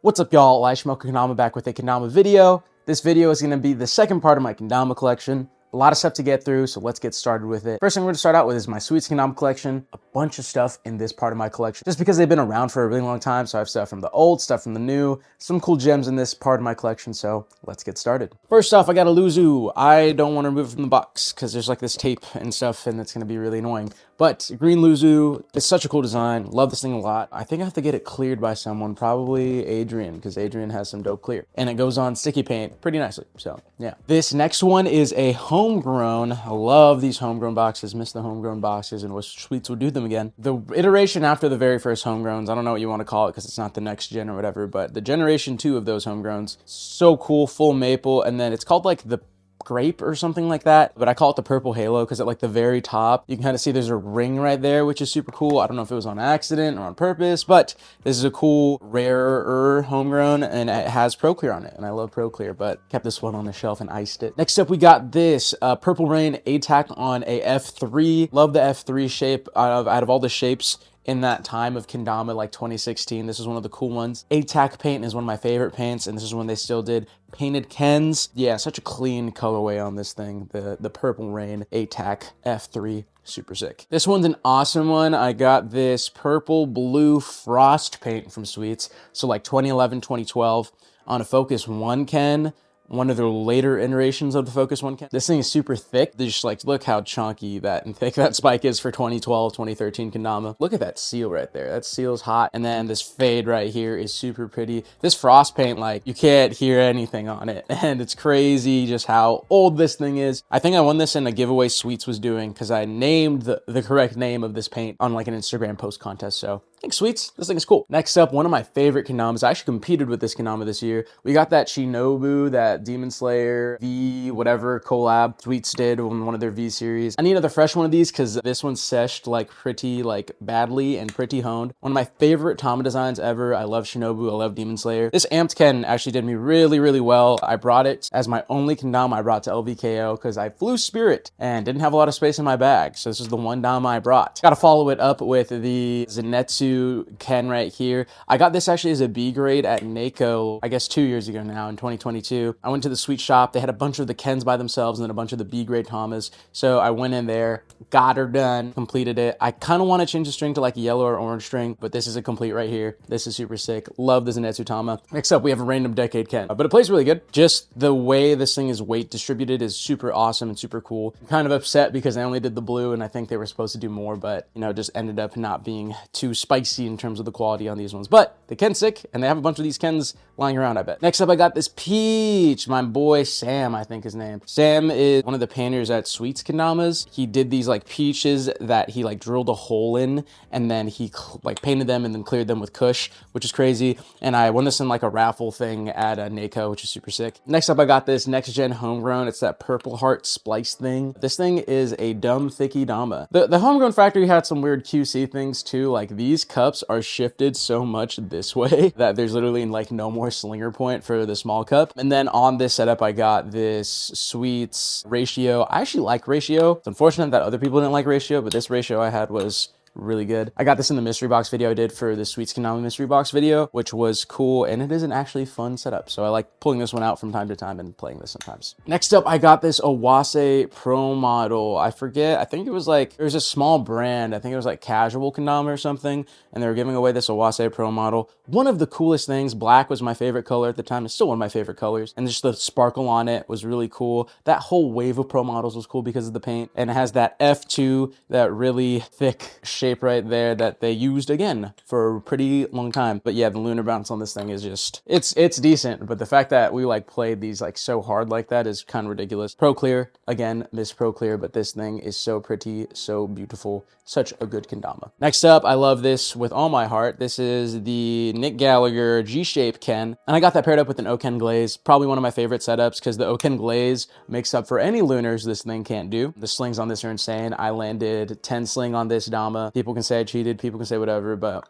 What's up, y'all? Kendama back with a Kendama video. This video is going to be the second part of my Kendama collection. A lot of stuff to get through, so let's get started with it. First thing we're going to start out with is my Sweets Kendama collection. A bunch of stuff in this part of my collection, just because they've been around for a really long time. So I have stuff from the old, stuff from the new, some cool gems in this part of my collection. So let's get started. First off, I got a Luzu. I don't want to remove it from the box because there's like this tape and stuff, and it's going to be really annoying. But green Luzu is such a cool design. Love this thing a lot. I think I have to get it cleared by someone, probably Adrian, because Adrian has some dope clear. And it goes on sticky paint pretty nicely. So yeah. This next one is a homegrown. I love these homegrown boxes. Miss the homegrown boxes and wish Sweets would do them again. The iteration after the very first homegrowns, I don't know what you want to call it because it's not the next gen or whatever, but the generation 2 of those homegrowns, so cool, full maple. And then it's called like the grape or something like that, but I call it the purple halo because at like the very top you can kind of see there's a ring right there, which is super cool. I don't know if it was on accident or on purpose, but this is a cool rarer homegrown and it has pro clear on it, and I love pro clear, but kept this one on the shelf and iced it. Next up we got this Purple Rain ATAC on a F3. Love the F3 shape out of all the shapes in that time of Kendama, like 2016. This is one of the cool ones. ATAC paint is one of my favorite paints, and this is when they still did painted Kens. Yeah, such a clean colorway on this thing. The Purple Rain ATAC F3. Super sick. This one's an awesome one. I got this purple blue frost paint from Sweets. So like 2011, 2012 on a Focus 1 Ken. One of the later iterations of the Focus 1 Ken. This thing is super thick. Just like, look how chunky that and thick that spike is for 2012, 2013 Kendama. Look at that seal right there. That seal's hot. And then this fade right here is super pretty. This frost paint, like, you can't hear anything on it. And it's crazy just how old this thing is. I think I won this in a giveaway Sweets was doing because I named the correct name of this paint on like an Instagram post contest. So thanks, Sweets. This thing is cool. Next up, one of my favorite Kendamas. I actually competed with this Kendama this year. We got that Shinobu, that Demon Slayer V whatever collab Sweets did on one of their V series. I need another fresh one of these because this one's seshed like pretty like badly and pretty honed. One of my favorite Tama designs ever. I love Shinobu. I love Demon Slayer. This Amped Ken actually did me really well. I brought it as my only Kendama I brought to LVKO because I flew Spirit and didn't have a lot of space in my bag. So this is the one Dama I brought. Got to follow it up with the Zenitsu Ken right here. I got this actually as a B grade at NACO, I guess 2 years ago now in 2022. I went to the Sweet shop. They had a bunch of the Kens by themselves and then a bunch of the B grade Tamas. So I went in there, got her done, completed it. I kind of want to change the string to like a yellow or orange string, but this is a complete right here. This is super sick. Love the Zenitsu Tama. Next up, we have a random decade Ken, but it plays really good. Just the way this thing is weight distributed is super awesome and super cool. I'm kind of upset because I only did the blue and I think they were supposed to do more, but you know, just ended up not being too spicy in terms of the quality on these ones. But the Ken's sick and they have a bunch of these Kens lying around, I bet. Next up, I got this Peach. My boy Sam, I think his name. Sam is one of the painters at Sweets Kendamas. He did these like peaches that he like drilled a hole in and then he like painted them and then cleared them with Kush, which is crazy. And I won this in like a raffle thing at NACO, which is super sick. Next up, I got this next gen homegrown. It's that Purple Heart Splice thing. This thing is a dumb thicky Dama. The homegrown factory had some weird QC things too. Like these cups are shifted so much this way that there's literally like no more slinger point for the small cup. And then on this setup, I got this Sweets ratio. I actually like ratio. It's unfortunate that other people didn't like ratio, but this ratio I had was really good. I got this in the mystery box video I did for the Sweets Kendama mystery box video, which was cool, and it is an actually fun setup. So I like pulling this one out from time to time and playing this sometimes. Next up, I got this Owase Pro model. I forget, I think it was like, there was a small brand, I think it was like Casual Kendama or something, and they were giving away this Owase Pro model. One of the coolest things, black was my favorite color at the time. It's still one of my favorite colors, and just the sparkle on it was really cool. That whole wave of Pro models was cool because of the paint, and it has that F2, that really thick shape right there that they used again for a pretty long time. But yeah, the lunar bounce on this thing is just, it's decent, but the fact that we like played these like so hard like that is kind of ridiculous. Pro clear, again, miss pro clear, but this thing is so pretty, so beautiful, such a good Kendama. Next up, I love this with all my heart. This is the Nick Gallagher G-shape Ken, and I got that paired up with an Oken glaze. Probably one of my favorite setups because the Oken glaze makes up for any lunars this thing can't do. The slings on this are insane. I landed 10 sling on this Dama. People can say I cheated, people can say whatever, but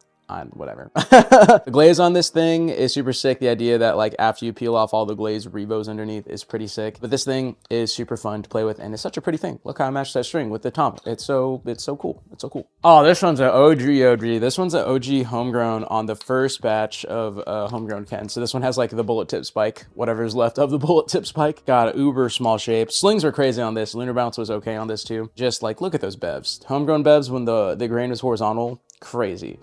whatever. The glaze on this thing is super sick. The idea that like after you peel off all the glaze, rebows underneath is pretty sick. But this thing is super fun to play with, and it's such a pretty thing. Look how I matched that string with the tom. It's so cool. It's so cool. Oh, this one's an OG. This one's an OG homegrown on the first batch of homegrown Ken. So this one has like the bullet tip spike, whatever's left of the bullet tip spike. Got an uber small shape. Slings were crazy on this. Lunar bounce was okay on this too. Just like look at those bevs. Homegrown bevs when the grain is horizontal. Crazy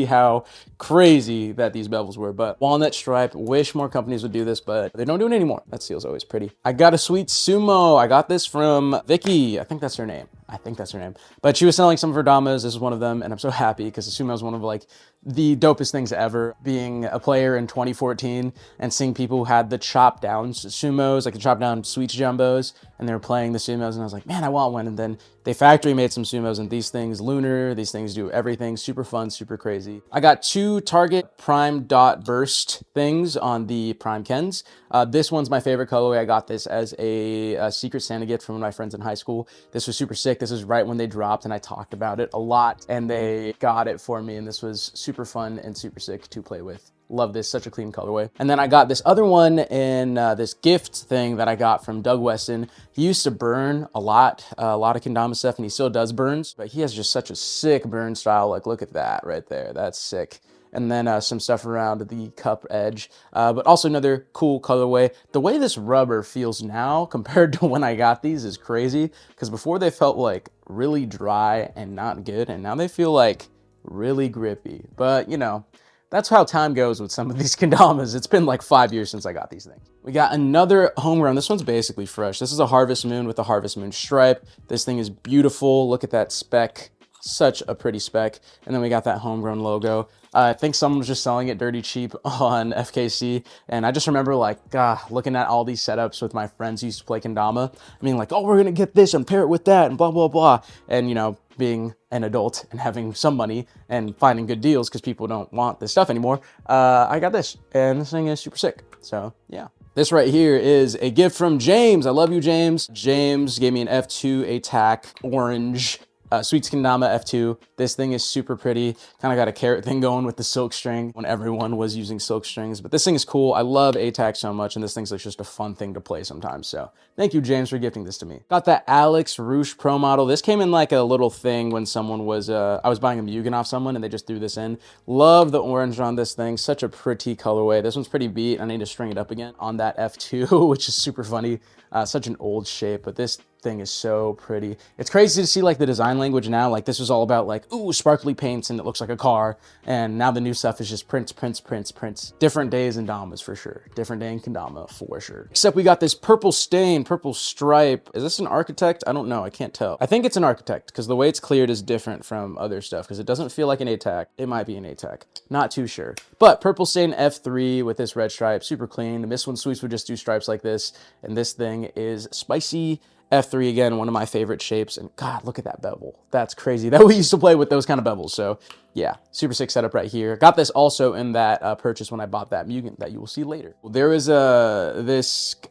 how crazy that these bevels were. But walnut stripe, wish more companies would do this, but they don't do it anymore. That seal's always pretty. I got a sweet sumo. I got this from Vicky. I think that's her name. But she was selling some of her damas. This is one of them, and I'm so happy because the sumo is one of like the dopest things ever. Being a player in 2014 and seeing people who had the chop down sumos, like the chop down sweets jumbos, and they were playing the sumos, and I was like, man, I want one. And then they factory made some sumos, and these things lunar, these things do everything. Super fun, super crazy. I got 2 Target Prime Dot Burst things on the Prime Kens. This one's my favorite colorway. I got this as a Secret Santa gift from one of my friends in high school. This was super sick. This is right when they dropped, and I talked about it a lot, and they got it for me, and this was super fun and super sick to play with. Love this, such a clean colorway. And then I got this other one in this gift thing that I got from Doug Weston. He used to burn a lot of Kendama stuff, and he still does burns, but he has just such a sick burn style. Like, look at that right there. That's sick. And then some stuff around the cup edge, but also another cool colorway. The way this rubber feels now compared to when I got these is crazy, because before they felt like really dry and not good, and now they feel like really grippy. But you know, that's how time goes with some of these kendamas. It's been like 5 years since I got these things. We got another homegrown. This one's basically fresh. This is a Harvest Moon with a Harvest Moon stripe. This thing is beautiful. Look at that spec. Such a pretty spec. And then we got that homegrown logo. I think someone was just selling it dirty cheap on FKC. And I just remember like, looking at all these setups with my friends who used to play kendama. I mean like, oh, we're gonna get this and pair it with that and blah, blah, blah. And you know, being an adult and having some money and finding good deals because people don't want this stuff anymore, I got this. And this thing is super sick. So yeah. This right here is a gift from James. I love you, James. James gave me an F2 Attack orange Sweets Kendama F2. This thing is super pretty. Kind of got a carrot thing going with the silk string when everyone was using silk strings. But this thing is cool. I love ATAC so much, and this thing's like just a fun thing to play sometimes. So thank you, James, for gifting this to me. Got that Alex Roosh Pro model. This came in like a little thing when someone was, I was buying a Mugen off someone, and they just threw this in. Love the orange on this thing. Such a pretty colorway. This one's pretty beat. I need to string it up again on that F2, which is super funny. Such an old shape, but this thing is so pretty. It's crazy to see like the design language now. Like this was all about like, ooh, sparkly paints and it looks like a car. And now the new stuff is just prints. Different days in Damas for sure. Different day in Kendama for sure. Except we got this purple stain, purple stripe. Is this an Architect? I don't know. I can't tell. I think it's an Architect because the way it's cleared is different from other stuff because it doesn't feel like an ATAC. It might be an ATAC. Not too sure. But purple stain F3 with this red stripe, super clean. The Miss One Sweets would just do stripes like this. And this thing is spicy. F3 again, one of my favorite shapes, and God, look at that bevel. That's crazy that we used to play with those kind of bevels. So yeah, super sick setup right here. Got this also in that purchase when I bought that Mugen that you will see later. There was a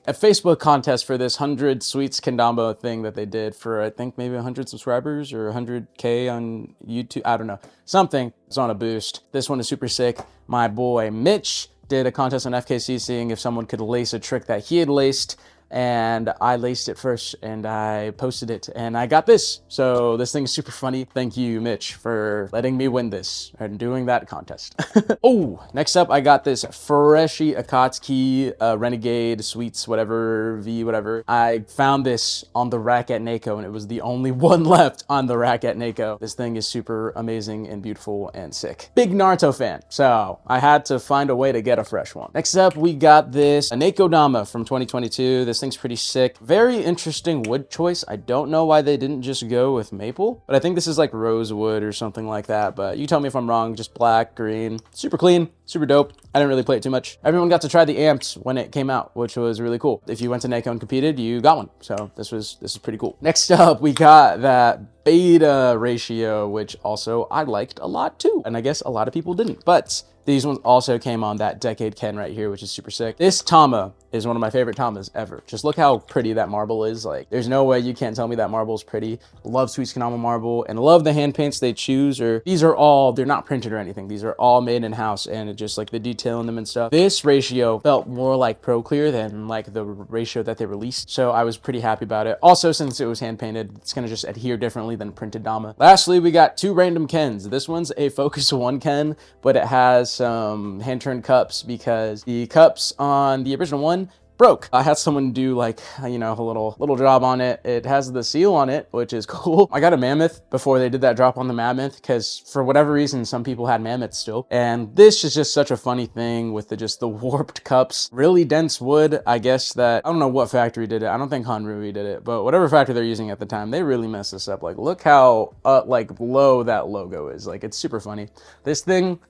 Facebook contest for this 100 Sweets Kendama thing that they did for I think maybe 100 subscribers or 100K on YouTube. I don't know, something. It's on a boost. This one is super sick. My boy Mitch did a contest on FKC seeing if someone could lace a trick that he had laced. And I laced it first and I posted it and I got this. So this thing is super funny. Thank you, Mitch, for letting me win this and doing that contest. Oh, next up, I got this Freshie Akatsuki Renegade Sweets, whatever, V, whatever. I found this on the rack at NACO and it was the only one left on the rack at NACO. This thing is super amazing and beautiful and sick. Big Naruto fan, so I had to find a way to get a fresh one. Next up, we got this NACO Dama from 2022. This thing's pretty sick. Very interesting wood choice. I don't know why they didn't just go with maple, but I think this is like rosewood or something like that. But you tell me if I'm wrong. Just black, green, super clean, super dope. I didn't really play it too much. Everyone got to try the amps when it came out, which was really cool. If you went to NACO and competed, you got one. So this is pretty cool. Next up, we got that beta ratio, which also I liked a lot too. And I guess a lot of people didn't, but these ones also came on that Decade Ken right here, which is super sick. This Tama is one of my favorite Tamas ever. Just look how pretty that marble is. Like, there's no way you can't tell me that marble is pretty. Love Sweet Kendama marble and love the hand paints they choose. Or these are all, they're not printed or anything. These are all made in house, and it just like the detail in them and stuff. This ratio felt more like Pro Clear than like the ratio that they released. So I was pretty happy about it. Also, since it was hand painted, it's gonna just adhere differently than printed Dama. Lastly, we got two random Kens. This one's a Focus 1 Ken, but it has some hand-turned cups because the cups on the original one broke. I had someone do like, you know, a little job on it. It has the seal on it, which is cool. I got a Mammoth before they did that drop on the Mammoth because for whatever reason, some people had Mammoths still. And this is just such a funny thing with the warped cups. Really dense wood, I guess that, I don't know what factory did it. I don't think Hanrui did it, but whatever factory they're using at the time, they really messed this up. Like, look how like low that logo is. Like, it's super funny. This thing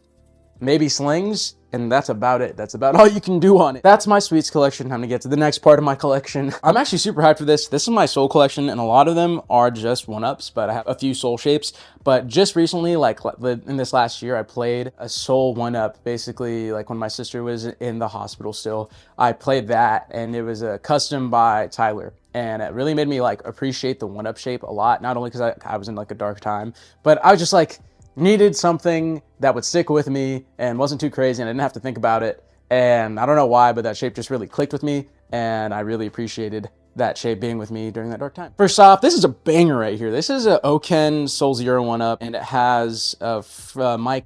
maybe slings, and that's about it. That's about all you can do on it. That's my sweets collection. Time to get to the next part of my collection. I'm actually super hyped for this. This is my soul collection, and a lot of them are just one-ups, but I have a few soul shapes. But just recently, like in this last year, I played a soul one-up. Basically, like when my sister was in the hospital still, I played that, and it was a custom by Tyler. And it really made me like appreciate the one-up shape a lot. Not only because I was in like a dark time, but I was just like, needed something that would stick with me and wasn't too crazy and I didn't have to think about it. And I don't know why, but that shape just really clicked with me and I really appreciated that shape being with me during that dark time. First off, this is a banger right here. This is a Oken Soul Zero 1-up and it has a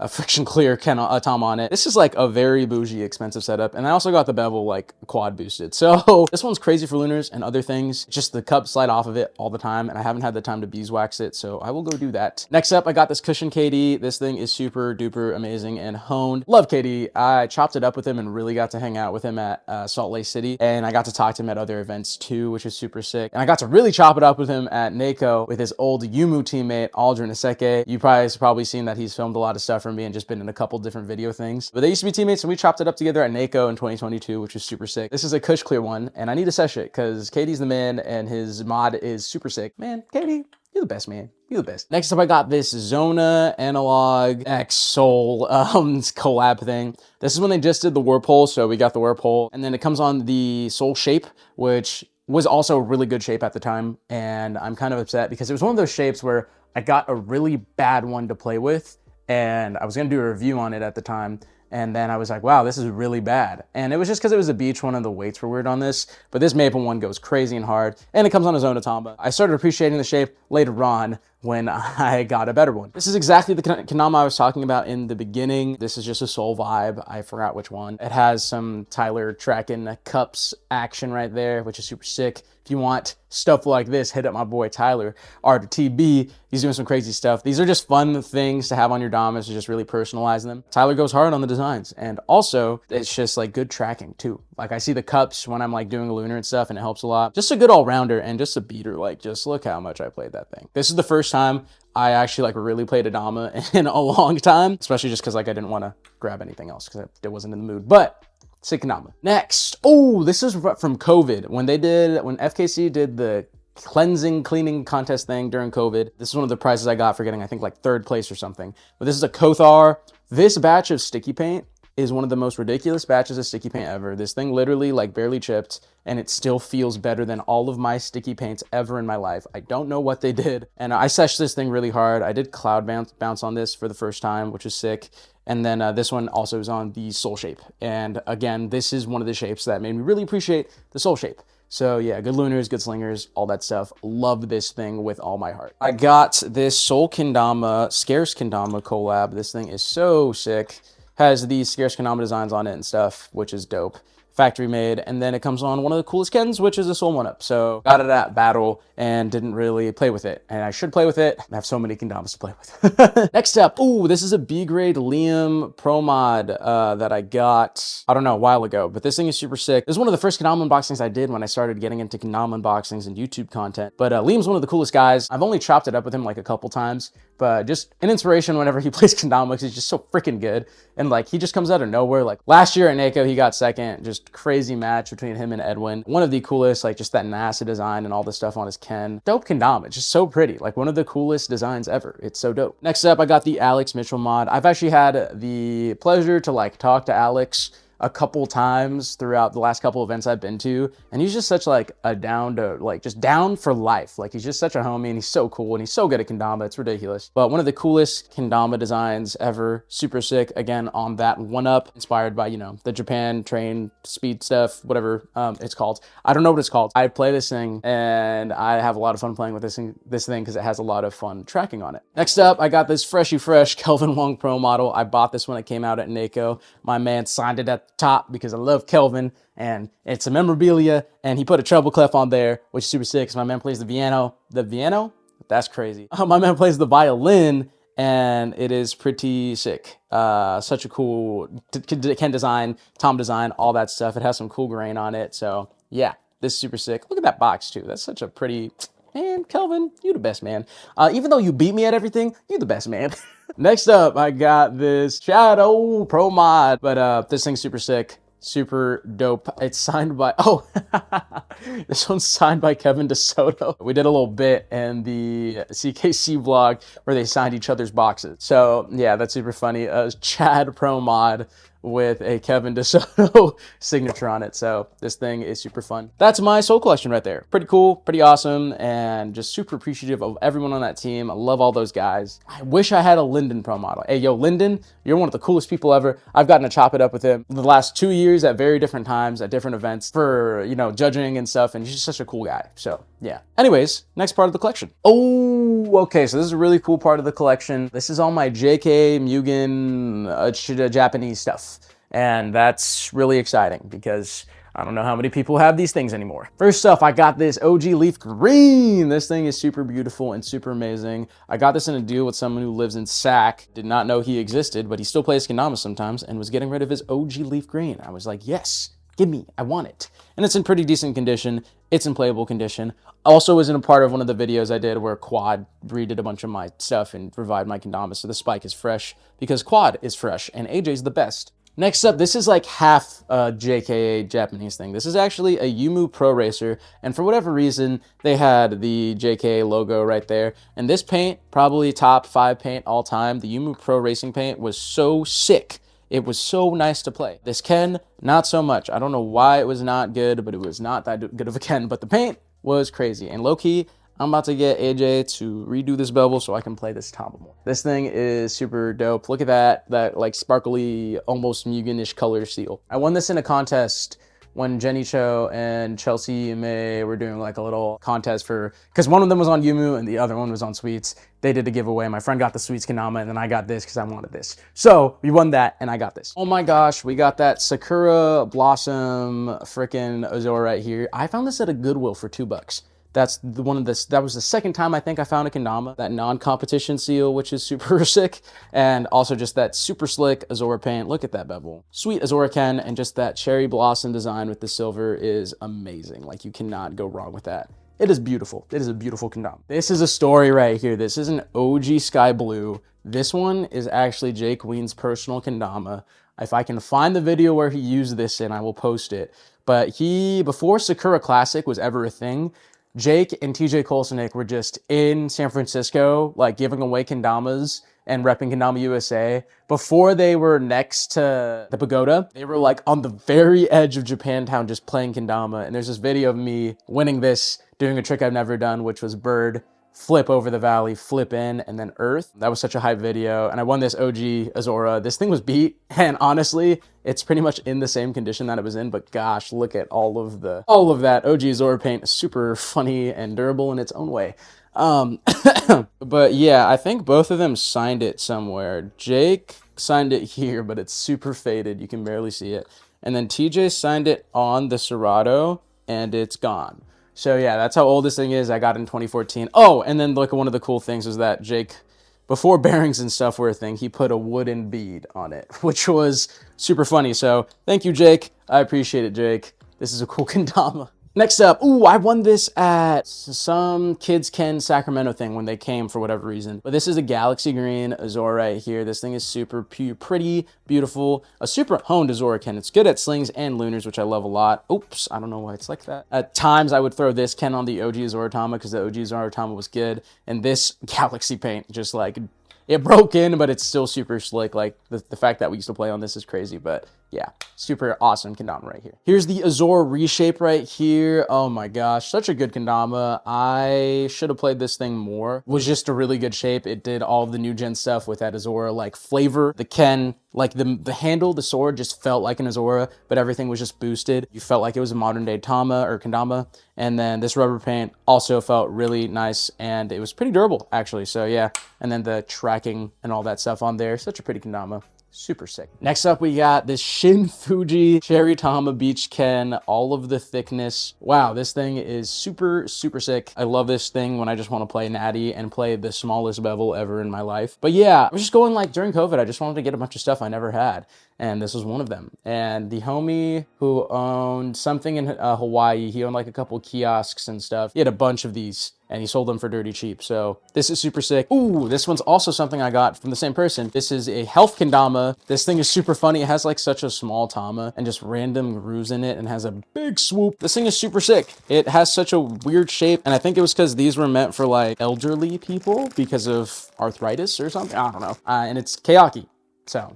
friction clear Tama on it. This is like a very bougie expensive setup, and I also got the bevel like quad boosted. So this one's crazy for lunars and other things. Just the cups slide off of it all the time and I haven't had the time to beeswax it, so I will go do that. Next up, I got this cushion KD. This thing is super duper amazing and honed. Love KD. I chopped it up with him and really got to hang out with him at Salt Lake City, and I got to talk to him at other events too, which is super sick. And I got to really chop it up with him at NACO with his old Yumu teammate, Aldrin Aseke. You probably seen that he's filmed a lot of stuff for me and just been in a couple different video things. But they used to be teammates and we chopped it up together at NACO in 2022, which is super sick. This is a Kush Clear one, and I need to sesh it because Katie's the man and his mod is super sick. Man, Katie, you're the best, man. You're the best. Next up, I got this Zona Analog X Soul collab thing. This is when they just did the warp hole, so we got the warp hole. And then it comes on the Soul shape, which was also a really good shape at the time. And I'm kind of upset because it was one of those shapes where I got a really bad one to play with and I was gonna do a review on it at the time. And then I was like, wow, this is really bad. And it was just because it was a beach one and the weights were weird on this, but this maple one goes crazy and hard and it comes on a Zona Tamba. I started appreciating the shape later on when I got a better one. This is exactly the Kendama I was talking about in the beginning. This is just a soul vibe. I forgot which one. It has some Tyler tracking cups action right there, which is super sick. If you want stuff like this, hit up my boy Tyler, R2TB. He's doing some crazy stuff. These are just fun things to have on your Damas to just really personalize them. Tyler goes hard on the designs. And also, it's just like good tracking too. Like I see the cups when I'm like doing a lunar and stuff and it helps a lot. Just a good all-rounder and just a beater. Like just look how much I played that thing. This is the first time I actually like really played a Dama in a long time, especially just because like I didn't want to grab anything else because I wasn't in the mood. But sick Kendama. Next, oh, this is from COVID. When FKC did the cleaning contest thing during COVID. This is one of the prizes I got for getting, I think, like 3rd place or something. But this is a Kothar. This batch of sticky paint is one of the most ridiculous batches of sticky paint ever. This thing literally like barely chipped and it still feels better than all of my sticky paints ever in my life. I don't know what they did. And I seshed this thing really hard. I did cloud bounce on this for the first time, which is sick. And then this one also is on the soul shape. And again, this is one of the shapes that made me really appreciate the soul shape. So yeah, good lunars, good slingers, all that stuff. Love this thing with all my heart. I got this Soul Kendama, Scarce Kendama collab. This thing is so sick. Has these Scarce Kendama designs on it and stuff, which is dope. factory made, and then it comes on one of the coolest Kens, which is a Soul 1-Up. So got it at battle and didn't really play with it, and I should play with it. I have so many Kendamas to play with. Next up, ooh, this is a B grade Liam Pro Mod that I got, I don't know, a while ago, but this thing is super sick. This is one of the first Kendama unboxings I did when I started getting into Kendama unboxings and YouTube content. But Liam's one of the coolest guys. I've only chopped it up with him like a couple times, but just an inspiration whenever he plays Kendama because he's just so freaking good. And like, he just comes out of nowhere. Like last year at NACO, he got second. Just crazy match between him and Edwin. One of the coolest, like just that NASA design and all the stuff on his Ken. Dope Kendama, just so pretty. Like one of the coolest designs ever. It's so dope. Next up, I got the Alex Mitchell mod. I've actually had the pleasure to like talk to Alex a couple times throughout the last couple events I've been to, and he's just such like a just down for life. Like he's just such a homie, and he's so cool, and he's so good at Kendama. It's ridiculous. But one of the coolest Kendama designs ever. Super sick. Again, on that 1-Up, inspired by, you know, the Japan train speed stuff, whatever it's called. I don't know what it's called. I play this thing, and I have a lot of fun playing with this thing because it has a lot of fun tracking on it. Next up, I got this freshy fresh Kelvin Wong Pro model. I bought this when it came out at NACO. My man signed it at the top because I love Kelvin, and it's a memorabilia, and he put a treble clef on there, which is super sick because my man plays the piano. The piano? That's crazy. My man plays the violin, and it is pretty sick. Such a cool Ken design, Tom design, all that stuff. It has some cool grain on it, so yeah, this is super sick. Look at that box too. That's such a pretty... Man, Kelvin, you the best, man. Even though you beat me at everything, you the best, man. Next up, I got this Shadow Pro Mod, but this thing's super sick, super dope. It's signed by, oh, this one's signed by Kevin DeSoto. We did a little bit in the CKC vlog where they signed each other's boxes. So yeah, that's super funny. Chad Pro Mod with a Kevin DeSoto signature on it. So this thing is super fun. That's my soul collection right there. Pretty cool, pretty awesome, and just super appreciative of everyone on that team. I love all those guys. I wish I had a Lyndon Pro model. Hey, yo, Lyndon, you're one of the coolest people ever. I've gotten to chop it up with him the last 2 years at very different times, at different events for, you know, judging and stuff, and he's just such a cool guy. So yeah. Anyways, next part of the collection. Oh, okay, so this is a really cool part of the collection. This is all my JK, Mugen, Japanese stuff. And that's really exciting because I don't know how many people have these things anymore. First off, I got this OG Leaf Green. This thing is super beautiful and super amazing. I got this in a deal with someone who lives in Sac. Did not know he existed, but he still plays Kendamas sometimes and was getting rid of his OG Leaf Green. I was like, yes, give me, I want it. And it's in pretty decent condition. It's in playable condition. Also was in a part of one of the videos I did where Quad redid a bunch of my stuff and revived my Kendamas. So the spike is fresh because Quad is fresh and AJ's the best. Next up, this is like half a JKA Japanese thing. This is actually a Yumu Pro Racer, and for whatever reason, they had the JKA logo right there. And this paint, probably top 5 paint all time. The Yumu Pro Racing paint was so sick. It was so nice to play. This Ken, not so much. I don't know why it was not good, but it was not that good of a Ken. But the paint was crazy. And low-key, I'm about to get AJ to redo this bevel so I can play this Tamba more. This thing is super dope. Look at that like sparkly, almost Mugen-ish color seal. I won this in a contest when Jenny Cho and Chelsea May were doing like a little contest for, because one of them was on Yumu and the other one was on Sweets. They did a giveaway. My friend got the Sweets Kendama and then I got this because I wanted this. So we won that and I got this. Oh my gosh, we got that Sakura Blossom frickin' Azora right here. I found this at a Goodwill for $2. That's the one of this. That was the second time I think I found a Kendama, that non-competition seal, which is super sick, and also just that super slick Azora paint. Look at that bevel, sweet Azora Ken, and just that cherry blossom design with the silver is amazing. Like you cannot go wrong with that. It is beautiful. It is a beautiful Kendama. This is a story right here. This is an OG Sky Blue. This one is actually Jake Ween's personal Kendama. If I can find the video where he used this in, I will post it. But before Sakura Classic was ever a thing, Jake and TJ Kolsonik were just in San Francisco, like giving away Kendamas and repping Kendama USA. Before they were next to the pagoda, they were like on the very edge of Japantown just playing Kendama. And there's this video of me winning this, doing a trick I've never done, which was bird, flip over the valley, flip in, and then earth. That was such a hype video. And I won this OG Azora. This thing was beat. And honestly, it's pretty much in the same condition that it was in, but gosh, look at all of that OG Azora paint. Super funny and durable in its own way. But yeah, I think both of them signed it somewhere. Jake signed it here, but it's super faded. You can barely see it. and then TJ signed it on the Serato, and it's gone. So yeah, that's how old this thing is. I got it in 2014. Oh, and then look, one of the cool things is that Jake, before bearings and stuff were a thing, he put a wooden bead on it, which was super funny. So thank you, Jake. I appreciate it, Jake. This is a cool kendama. Next up, ooh, I won this at some Kids Ken Sacramento thing when they came for whatever reason. But this is a Galaxy Green Azora right here. This thing is super pretty, beautiful. A super honed Azora Ken. It's good at slings and lunars, which I love a lot. Oops, I don't know why it's like that. At times, I would throw this Ken on the OG Azoratama because the OG Azoratama was good. And this Galaxy paint just like, it broke in, but it's still super slick. Like the fact that we used to play on this is crazy, but yeah, super awesome kendama right here. Here's the Azora reshape right here. Oh my gosh, such a good kendama. I should have played this thing more. It was just a really good shape. It did all of the new gen stuff with that Azora like flavor. The Ken, like the handle, the sword just felt like an Azora, but everything was just boosted. You felt like it was a modern day Tama or kendama. And then this rubber paint also felt really nice, and it was pretty durable actually. So yeah, and then the tracking and all that stuff on there. Such a pretty kendama. Super sick. Next up, we got this Shin Fuji Cherry Tama Beach Ken, all of the thickness. Wow, this thing is super sick. I love this thing when I just want to play Natty and play the smallest bevel ever in my life. But yeah, I was just going like during COVID, I just wanted to get a bunch of stuff I never had. And this was one of them. And the homie who owned something in Hawaii, he owned like a couple kiosks and stuff. He had a bunch of these and he sold them for dirty cheap. So this is super sick. Ooh, this one's also something I got from the same person. This is a health kendama. This thing is super funny. It has like such a small tama and just random grooves in it and has a big swoop. This thing is super sick. It has such a weird shape. And I think it was because these were meant for like elderly people because of arthritis or something. I don't know. And it's Kayaki. So,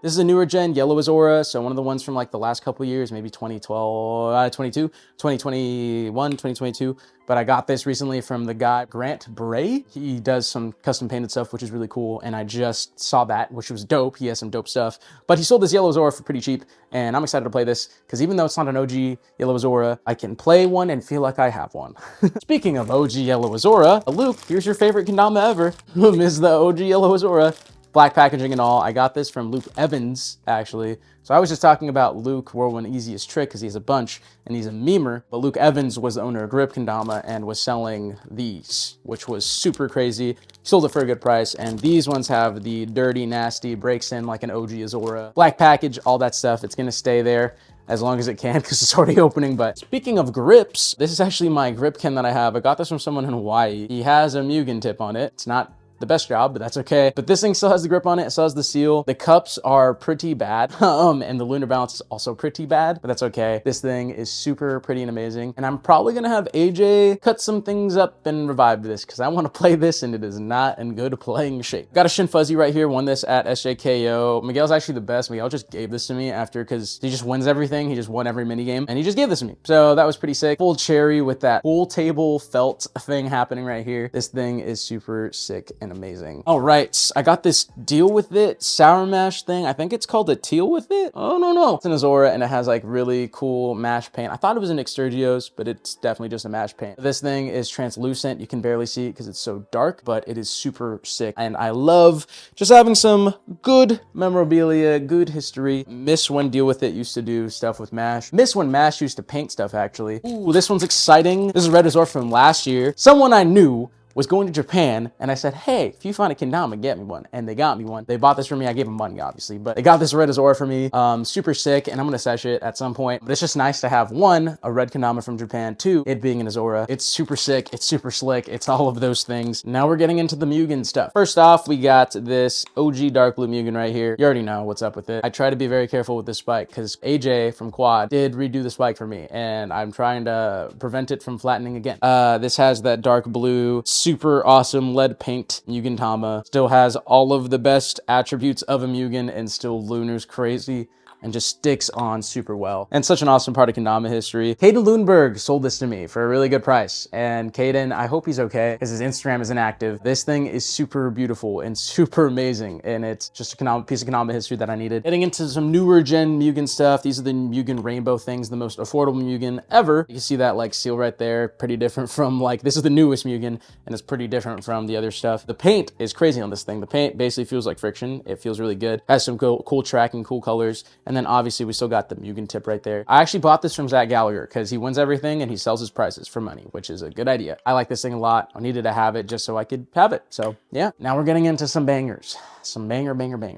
this is a newer gen yellow Azora. So one of the ones from like the last couple years, maybe 2012, 2021, 2022. But I got this recently from the guy, Grant Bray. He does some custom painted stuff, which is really cool. And I just saw that, which was dope. He has some dope stuff. But he sold this yellow Azora for pretty cheap. And I'm excited to play this because even though it's not an OG yellow Azora, I can play one and feel like I have one. Speaking of OG yellow Azora, Luke, here's your favorite kendama ever. Is the OG yellow Azora. Black packaging and all. I got this from Luke Evans, actually. So I was just talking about Luke Whirlwind Easiest Trick because he has a bunch and he's a memer. But Luke Evans was the owner of Grip Kendama and was selling these, which was super crazy. He sold it for a good price. And these ones have the dirty, nasty, breaks in like an OG Azora. Black package, all that stuff. It's going to stay there as long as it can because it's already opening. But speaking of grips, this is actually my grip Ken that I have. I got this from someone in Hawaii. He has a Mugen tip on it. It's not the best job, but that's okay. But this thing still has the grip on it. It still has the seal. The cups are pretty bad. And the lunar balance is also pretty bad, but that's okay. This thing is super pretty and amazing. And I'm probably gonna have AJ cut some things up and revive this because I want to play this and it is not in good playing shape. Got a Shin Fuzzy right here. Won this at SJKO. Miguel's actually the best. Miguel just gave this to me after because he just wins everything. He just won every mini game and he just gave this to me. So that was pretty sick. Full cherry with that pool table felt thing happening right here. This thing is super sick and amazing. All right, I got this deal with it sour mash thing. I think it's called a teal with it. Oh no, it's an Azora and it has like really cool mash paint. I thought it was an Extergios, but it's definitely just a mash paint. This thing is translucent. You can barely see it because it's so dark, but it is super sick. And I love just having some good memorabilia, good history. Miss when Deal With It used to do stuff with mash. Miss when mash used to paint stuff actually. Ooh, this one's exciting. This is Red Azora from last year. Someone I knew was going to Japan and I said, hey, if you find a kendama, get me one. And they got me one. They bought this for me. I gave them money, obviously, but they got this red Azora for me. Super sick, and I'm gonna sesh it at some point. But it's just nice to have one, a red kendama from Japan, two, it being an Azora. It's super sick, it's super slick, it's all of those things. Now we're getting into the Mugen stuff. First off, we got this OG dark blue Mugen right here. You already know what's up with it. I try to be very careful with this spike because AJ from Quad did redo the spike for me, and I'm trying to prevent it from flattening again. This has that dark blue, super awesome lead paint Mugen Tama. Still has all of the best attributes of a Mugen and still lunars crazy and just sticks on super well. And such an awesome part of kendama history. Caden Lundberg sold this to me for a really good price. And Caden, I hope he's okay because his Instagram isn't active. This thing is super beautiful and super amazing. And it's just a piece of kendama history that I needed. Getting into some newer gen Mugen stuff. These are the Mugen rainbow things, the most affordable Mugen ever. You can see that like seal right there. Pretty different from like, this is the newest Mugen and it's pretty different from the other stuff. The paint is crazy on this thing. The paint basically feels like friction. It feels really good. Has some cool tracking, cool colors. And then obviously we still got the Mugen tip right there. I actually bought this from Zach Gallagher because he wins everything and he sells his prices for money, which is a good idea. I like this thing a lot. I needed to have it just so I could have it. So yeah, now we're getting into some bangers. Some banger.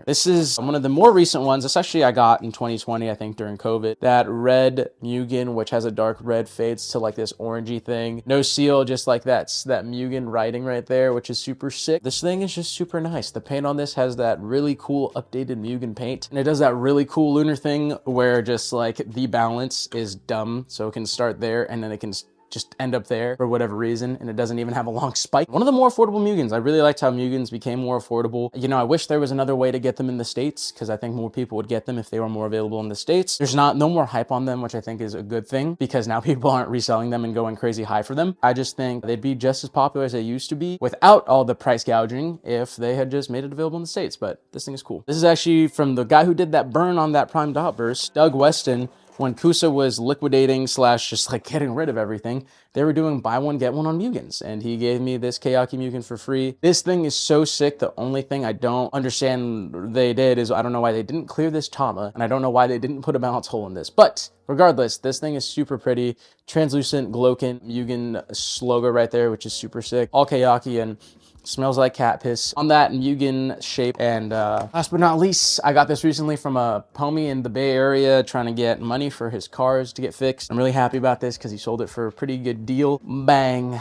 This is one of the more recent ones. This actually I got in 2020, I think during COVID. That red Mugen, which has a dark red, fades to like this orangey thing. No seal, just like that Mugen writing right there, which is super sick. This thing is just super nice. The paint on this has that really cool updated Mugen paint. And it does that really cool lunar thing where just like the balance is dumb. So it can start there and then it can just end up there for whatever reason, and it doesn't even have a long spike. One of the more affordable Mugens. I really liked how Mugens became more affordable. You know, I wish there was another way to get them in the States, because I think more people would get them if they were more available in the States. There's no more hype on them, which I think is a good thing, because now people aren't reselling them and going crazy high for them. I just think they'd be just as popular as they used to be without all the price gouging if they had just made it available in the States, but this thing is cool. This is actually from the guy who did that burn on that Prime Dot burst, Doug Weston. When Kusa was liquidating / just like getting rid of everything, they were doing buy one, get one on Mugens. And he gave me this Kayaki Mugen for free. This thing is so sick. The only thing I don't understand they did is I don't know why they didn't clear this Tama, and I don't know why they didn't put a balance hole in this. But regardless, this thing is super pretty. Translucent Gloken Mugen logo right there, which is super sick. All Kayaki and smells like cat piss on that Mugen shape. And last but not least, I got this recently from a homie in the Bay Area trying to get money for his cars to get fixed. I'm really happy about this because he sold it for a pretty good deal. Bang,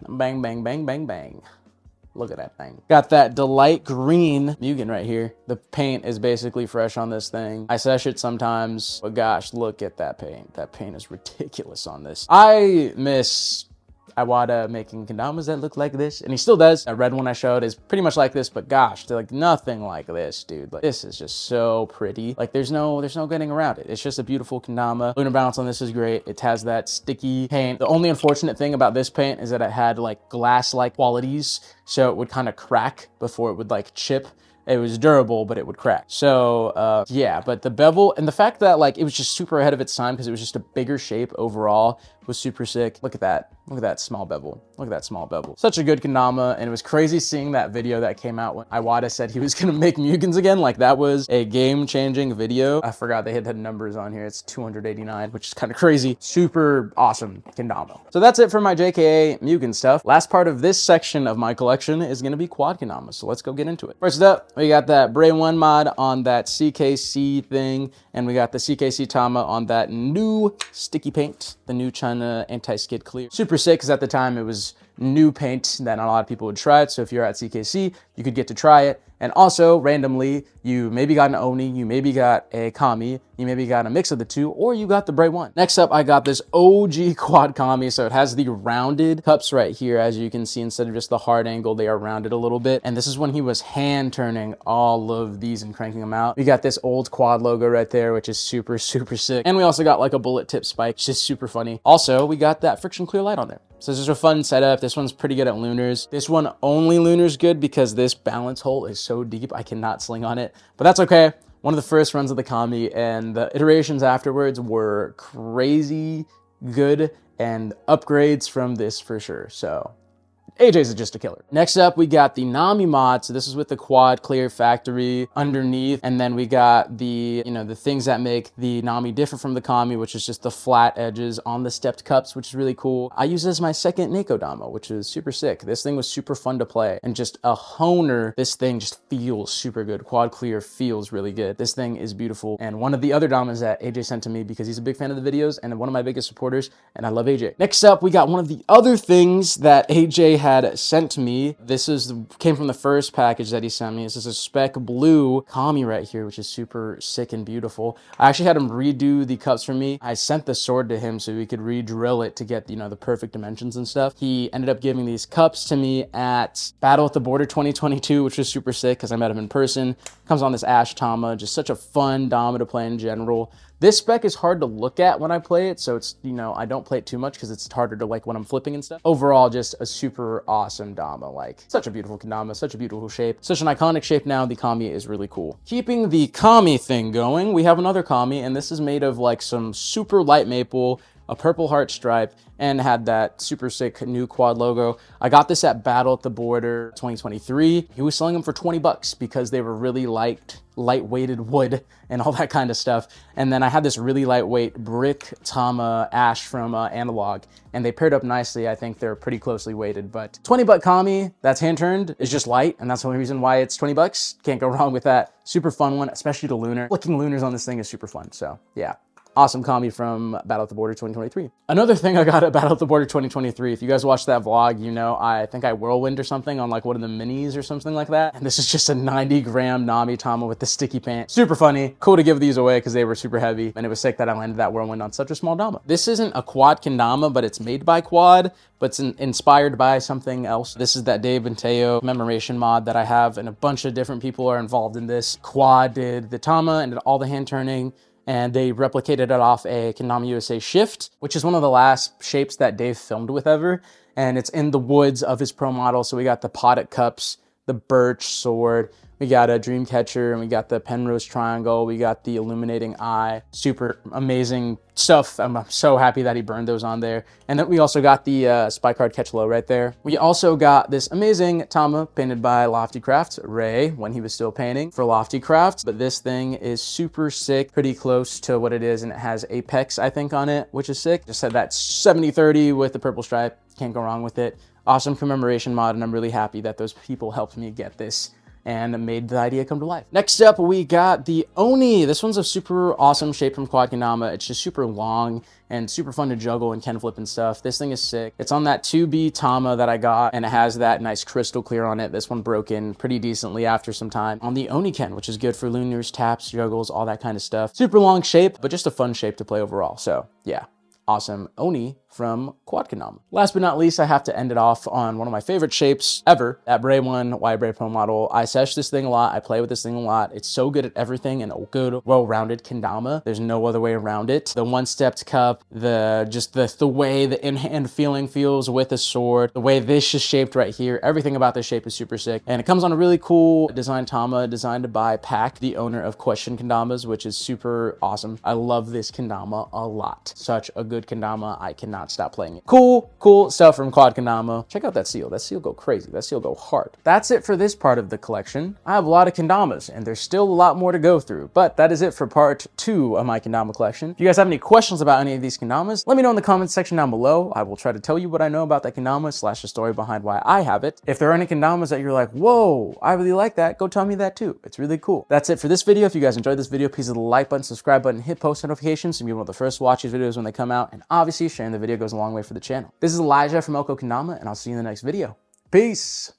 bang, bang, bang, bang, bang. Look at that thing. Got that Delight Green Mugen right here. The paint is basically fresh on this thing. I sesh it sometimes, but gosh, look at that paint. That paint is ridiculous on this. I miss Iwata making Kendamas that look like this, and he still does. That red one I showed is pretty much like this, but gosh, they're like nothing like this, dude. Like, this is just so pretty. Like, there's no getting around it. It's just a beautiful Kendama. Lunar balance on this is great. It has that sticky paint. The only unfortunate thing about this paint is that it had like glass-like qualities, so it would kind of crack before it would like chip. It was durable, but it would crack. So yeah, but the bevel and the fact that like it was just super ahead of its time because it was just a bigger shape overall was super sick. Look at that. Look at that small bevel. Look at that small bevel. Such a good Kendama, and it was crazy seeing that video that came out when Iwata said he was gonna make Mugens again. Like, that was a game-changing video. I forgot they had numbers on here. It's 289, which is kind of crazy. Super awesome Kendama. So that's it for my JKA Mugen stuff. Last part of this section of my collection is gonna be quad Kendama, so let's go get into it. First up, we got that Bray 1 mod on that CKC thing, and we got the CKC Tama on that new sticky paint, the new China anti-skid clear. Super sick, because at the time it was new paint that not a lot of people would try it. So if you're at CKC, you could get to try it. And also, randomly, you maybe got an Oni, you maybe got a Kami, you maybe got a mix of the two, or you got the Bray 1. Next up, I got this OG quad Kami. So it has the rounded cups right here. As you can see, instead of just the hard angle, they are rounded a little bit. And this is when he was hand turning all of these and cranking them out. We got this old quad logo right there, which is super, super sick. And we also got like a bullet tip spike, which is super funny. Also, we got that friction clear light on there. So this is a fun setup. This one's pretty good at lunars. This one only lunars good because this balance hole is so deep I cannot sling on it, but that's okay. One of the first runs of the Kami, and the iterations afterwards were crazy good, and upgrades from this for sure. So AJ's is just a killer. Next up, we got the Nami mod. So this is with the quad clear factory underneath. And then we got the, the things that make the Nami different from the Kami, which is just the flat edges on the stepped cups, which is really cool. I use this as my second Neko Dama, which is super sick. This thing was super fun to play, and just a honer. This thing just feels super good. Quad clear feels really good. This thing is beautiful. And one of the other Damas that AJ sent to me because he's a big fan of the videos and one of my biggest supporters, and I love AJ. Next up, we got one of the other things that AJ had sent to me. This came from the first package that he sent me. This is a spec blue Kami right here, which is super sick and beautiful. I actually had him redo the cups for me. I sent the sword to him so he could re-drill it to get, the perfect dimensions and stuff. He ended up giving these cups to me at Battle at the Border 2022, which was super sick because I met him in person. Comes on this Ash Tama, just such a fun Dama to play in general. This spec is hard to look at when I play it, so it's, I don't play it too much because it's harder to like when I'm flipping and stuff. Overall, just a super awesome Dama. Like, such a beautiful Kendama, such a beautiful shape, such an iconic shape now. The Kami is really cool. Keeping the Kami thing going, we have another Kami, and this is made of like some super light maple, a purple heart stripe, and had that super sick new quad logo. I got this at Battle at the Border 2023. He was selling them for 20 bucks because they were really light light-weighted wood and all that kind of stuff. And then I had this really lightweight brick Tama Ash from Analog, and they paired up nicely. I think they're pretty closely weighted, but 20-buck Kami that's hand-turned is just light, and that's the only reason why it's 20 bucks. Can't go wrong with that. Super fun one, especially the lunar. Flicking lunars on this thing is super fun, so yeah. Awesome Kami from Battle at the Border 2023. Another thing I got at Battle at the Border 2023, if you guys watched that vlog, you know, I think I whirlwind or something on like one of the minis or something like that. And this is just a 90-gram Nami Tama with the sticky pant. Super funny. Cool to give these away because they were super heavy. And it was sick that I landed that whirlwind on such a small Dama. This isn't a quad Kendama, but it's made by Quad, but it's inspired by something else. This is that Dave and Teo commemoration mod that I have, and a bunch of different people are involved in this. Quad did the Tama and did all the hand turning, and they replicated it off a Kendama USA Shift, which is one of the last shapes that Dave filmed with ever. And it's in the woods of his pro model. So we got the potted cups, the birch sword, we got a dream catcher, and we got the Penrose triangle, we got the illuminating eye. Super amazing stuff. I'm so happy that he burned those on there. And then we also got the spy card catch low right there. We also got this amazing Tama painted by Lofty Crafts, Ray, when he was still painting for Lofty Crafts. But this thing is super sick, pretty close to what it is, and it has Apex, I think, on it, which is sick. Just said that 70/30 with the purple stripe. Can't go wrong with it. Awesome commemoration mod, and I'm really happy that those people helped me get this and made the idea come to life. Next up, we got the Oni. This one's a super awesome shape from Quad Kendama. It's just super long and super fun to juggle and Ken flip and stuff. This thing is sick. It's on that 2B Tama that I got, and it has that nice crystal clear on it. This one broke in pretty decently after some time on the Oni Ken, which is good for lunars, taps, juggles, all that kind of stuff. Super long shape, but just a fun shape to play overall. So yeah. Awesome Oni from Quad Kendama. Last but not least, I have to end it off on one of my favorite shapes ever, that Bray one Y Bray Pro model. I sesh this thing a lot. I play with this thing a lot. It's so good at everything and a good, well-rounded Kendama. There's no other way around it. The one-stepped cup, the way the in-hand feeling feels with the sword, the way this is shaped right here, everything about this shape is super sick. And it comes on a really cool design Tama designed by Pack, the owner of Question Kendamas, which is super awesome. I love this Kendama a lot. Such a good Kendama. I cannot stop playing it. Cool stuff from Quad Kendama. Check out that seal. That seal go crazy. That seal go hard. That's it for this part of the collection. I have a lot of Kendamas, and there's still a lot more to go through, but that is it for part 2 of my Kendama collection. If you guys have any questions about any of these Kendamas, let me know in the comments section down below. I will try to tell you what I know about that Kendama / the story behind why I have it. If there are any Kendamas that you're like, whoa, I really like that, go tell me that too. It's really cool. That's it for this video. If you guys enjoyed this video, please hit the like button, subscribe button, hit post notifications so you'll be one of the first to watch these videos when they come out, and obviously sharing the video goes a long way for the channel. This is Elijah from Kendama, and I'll see you in the next video. Peace!